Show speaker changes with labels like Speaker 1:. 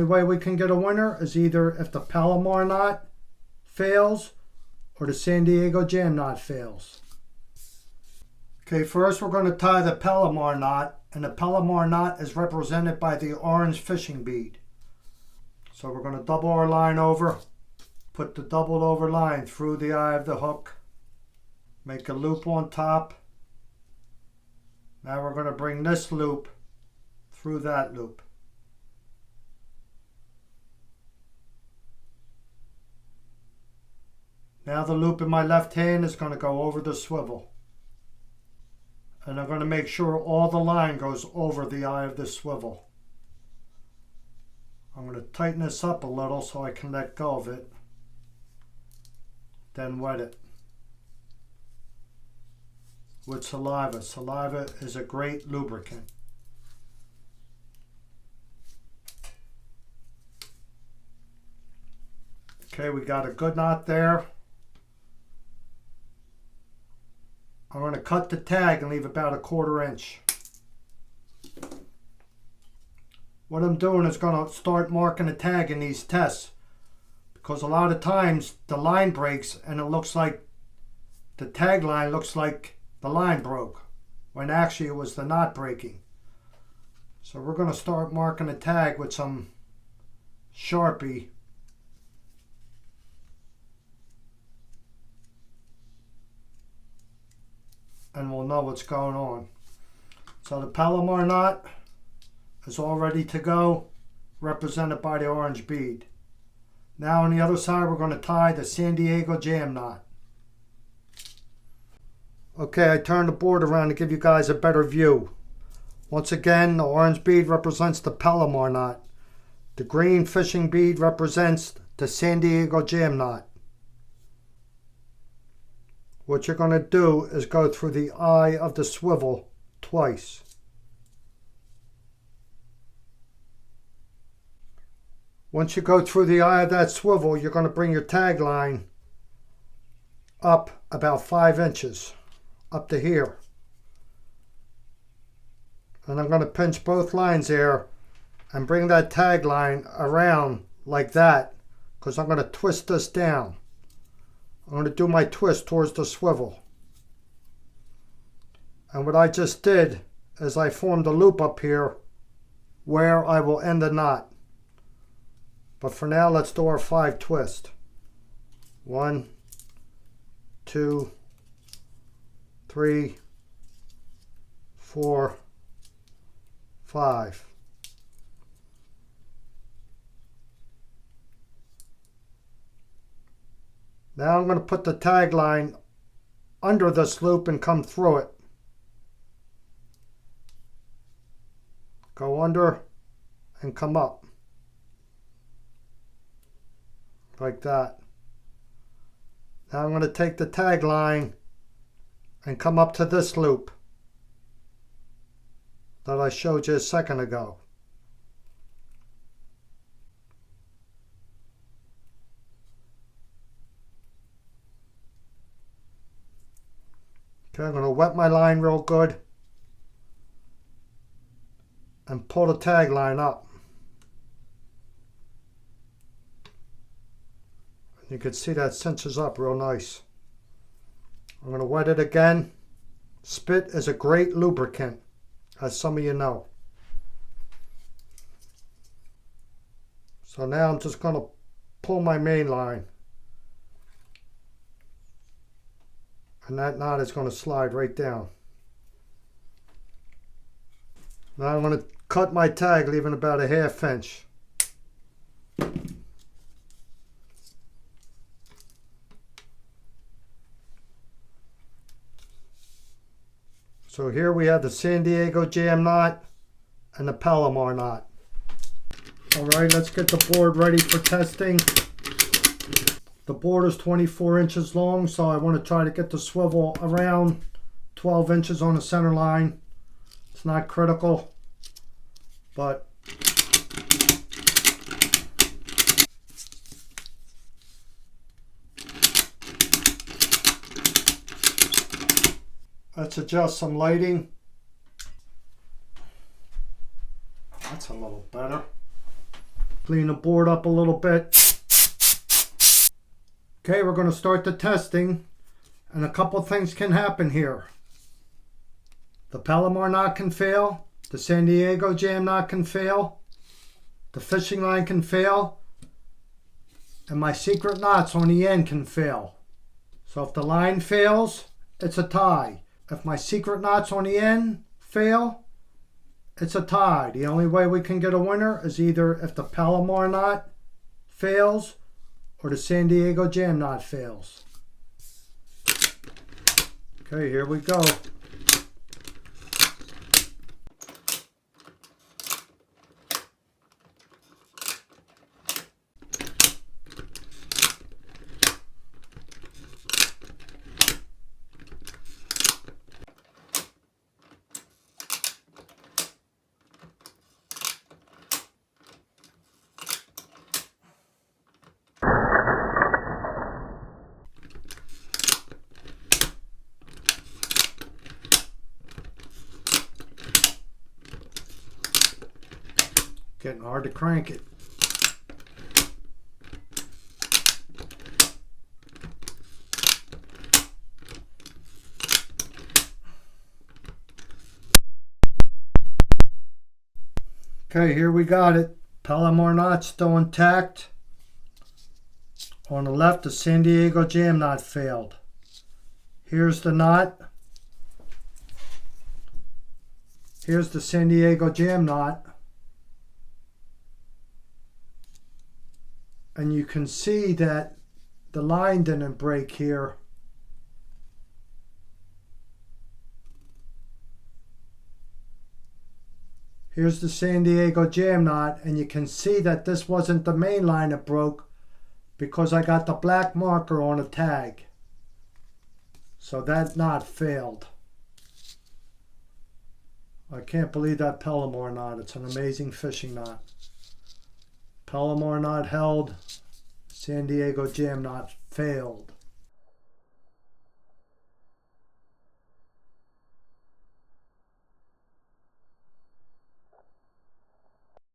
Speaker 1: The way we can get a winner is either if the Palomar knot fails or the San Diego jam knot fails. Okay, first we're going to tie the Palomar knot, and the Palomar knot is represented by the orange fishing bead. So we're going to double our line over, put the doubled over line through the eye of the hook, make a loop on top. Now we're going to bring this loop through that loop. Now the loop in my left hand is going to go over the swivel. And I'm going to make sure all the line goes over the eye of the swivel. I'm going to tighten this up a little so I can let go of it. Then wet it with saliva. Saliva is a great lubricant. Okay, we got a good knot there. I'm going to cut the tag and leave about 1/4 inch. What I'm doing is going to start marking the tag in these tests, because a lot of times the line breaks and it looks like the tag line looks like the line broke when actually it was the knot breaking. So we're going to start marking the tag with some Sharpie. And we'll know what's going on. So the Palomar knot is all ready to go, represented by the orange bead. Now on the other side we're going to tie the San Diego jam knot. Okay, I turned the board around to give you guys a better view. Once again, the orange bead represents the Palomar knot. The green fishing bead represents the San Diego jam knot. What you're going to do is go through the eye of the swivel twice. Once you go through the eye of that swivel, you're going to bring your tag line up about 5 inches, up to here. And I'm going to pinch both lines there and bring that tag line around like that, because I'm going to twist this down. I'm going to do my twist towards the swivel. And what I just did is I formed a loop up here where I will end the knot. But for now, let's do our 5 twists. 1, 2, 3, 4, 5. Now I'm going to put the tag line under this loop and come through it. Go under and come up. Like that. Now I'm going to take the tag line and come up to this loop that I showed you a second ago. Okay, I'm going to wet my line real good and pull the tag line up. You can see that cinches up real nice. I'm going to wet it again. Spit is a great lubricant, as some of you know. So now I'm just going to pull my main line. And that knot is going to slide right down. Now I'm going to cut my tag, leaving about 1/2 inch. So here we have the San Diego jam knot and the Palomar knot. Alright, let's get the board ready for testing. The board is 24 inches long, so I want to try to get the swivel around 12 inches on the center line. It's not critical, but let's adjust some lighting. That's a little better. Clean the board up a little bit. Okay, we're going to start the testing, and a couple things can happen here. The Palomar knot can fail, the San Diego jam knot can fail, the fishing line can fail, and my secret knots on the end can fail. So if the line fails, it's a tie. If my secret knots on the end fail, it's a tie. The only way we can get a winner is either if the Palomar knot fails or the San Diego jam knot fails. Okay, here we go. Getting hard to crank it. Okay, here we got it. Palomar knot still intact. On the left, the San Diego jam knot failed. Here's the knot. Here's the San Diego jam knot. And you can see that the line didn't break here. Here's the San Diego jam knot, and you can see that this wasn't the main line that broke because I got the black marker on a tag. So that knot failed. I can't believe that Palomar knot. It's an amazing fishing knot. Palomar knot held, San Diego jam knot failed.